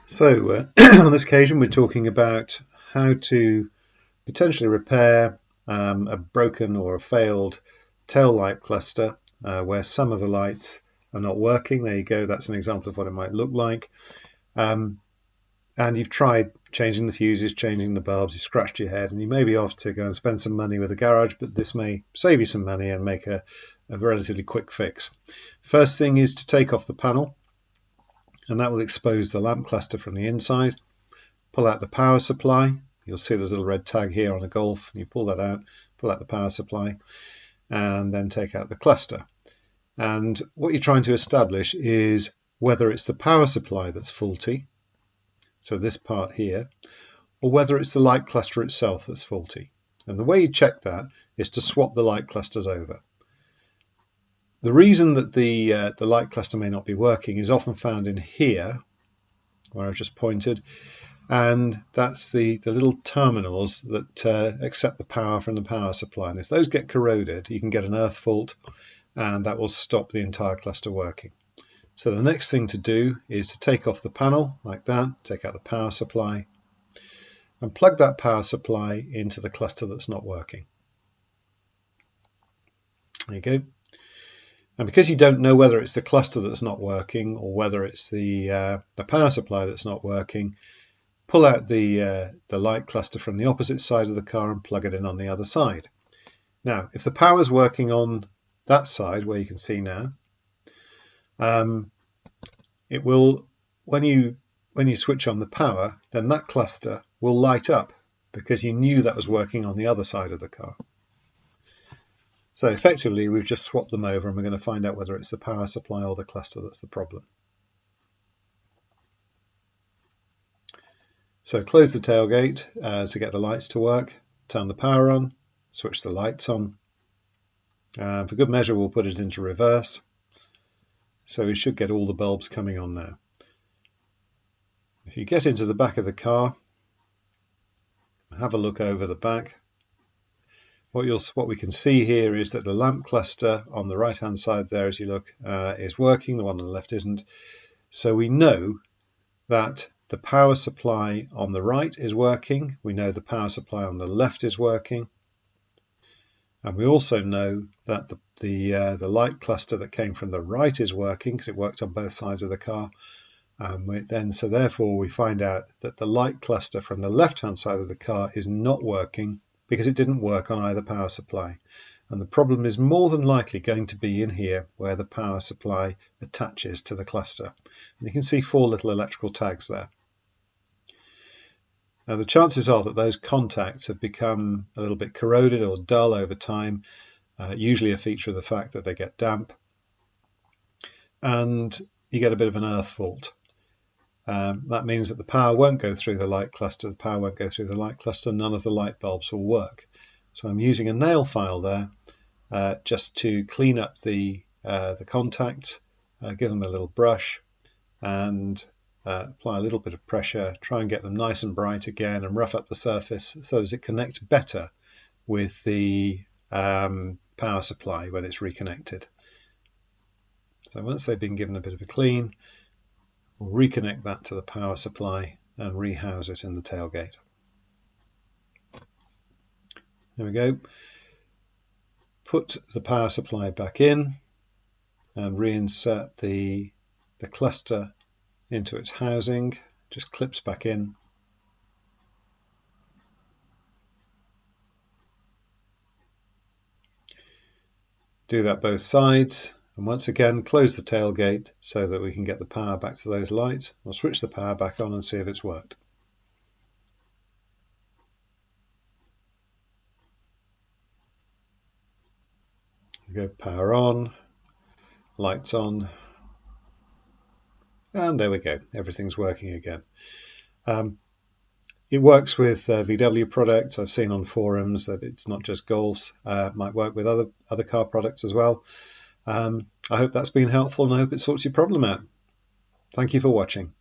So on this occasion we're talking about how to potentially repair a broken or a failed tail light cluster where some of the lights are not working. There you go, that's an example of what it might look like. And you've tried changing the fuses, changing the bulbs, you scratched your head and you may be off to go and spend some money with a garage, but this may save you some money and make a relatively quick fix. First thing is to take off the panel, and that will expose the lamp cluster from the inside. Pull out the power supply. You'll see there's a little red tag here on a Golf. You pull that out, pull out the power supply, and then take out the cluster. And what you're trying to establish is whether it's the power supply that's faulty, so this part here, or whether it's the light cluster itself that's faulty. And the way you check that is to swap the light clusters over. The reason that the light cluster may not be working is often found in here, where I've just pointed, and that's the little terminals that accept the power from the power supply. And if those get corroded, you can get an earth fault, and that will stop the entire cluster working. So the next thing to do is to take off the panel like that, take out the power supply, and plug that power supply into the cluster that's not working. There you go. And because you don't know whether it's the cluster that's not working or whether it's the power supply that's not working, pull out the light cluster from the opposite side of the car and plug it in on the other side. Now, if the power is working on that side where you can see now, it will, when you switch on the power, then that cluster will light up because you knew that was working on the other side of the car. So effectively we've just swapped them over, and we're going to find out whether it's the power supply or the cluster that's the problem. So close the tailgate to get the lights to work, turn the power on, switch the lights on. For good measure we'll put it into reverse, so we should get all the bulbs coming on now. If you get into the back of the car, have a look over the back, what we can see here is that the lamp cluster on the right hand side there, as you look, is working, the one on the left isn't. So we know that the power supply on the right is working, we know the power supply on the left is working, and we also know that the light cluster that came from the right is working because it worked on both sides of the car. So therefore we find out that the light cluster from the left hand side of the car is not working because it didn't work on either power supply. And the problem is more than likely going to be in here where the power supply attaches to the cluster. And you can see 4 little electrical tags there. Now the chances are that those contacts have become a little bit corroded or dull over time, usually a feature of the fact that they get damp, and you get a bit of an earth fault. That means that the power won't go through the light cluster, none of the light bulbs will work. So I'm using a nail file there just to clean up the contacts, give them a little brush, and apply a little bit of pressure, try and get them nice and bright again and rough up the surface so as it connects better with the power supply when it's reconnected. So once they've been given a bit of a clean, we'll reconnect that to the power supply and rehouse it in the tailgate. There we go. Put the power supply back in and reinsert the cluster into its housing, just clips back in. Do that both sides, and once again close the tailgate so that we can get the power back to those lights. We'll switch the power back on and see if it's worked. Go power on, lights on, and there we go, everything's working again. It works with VW products. I've seen on forums that it's not just Golfs, it might work with other car products as well. I hope that's been helpful, and I hope it sorts your problem out. Thank you for watching.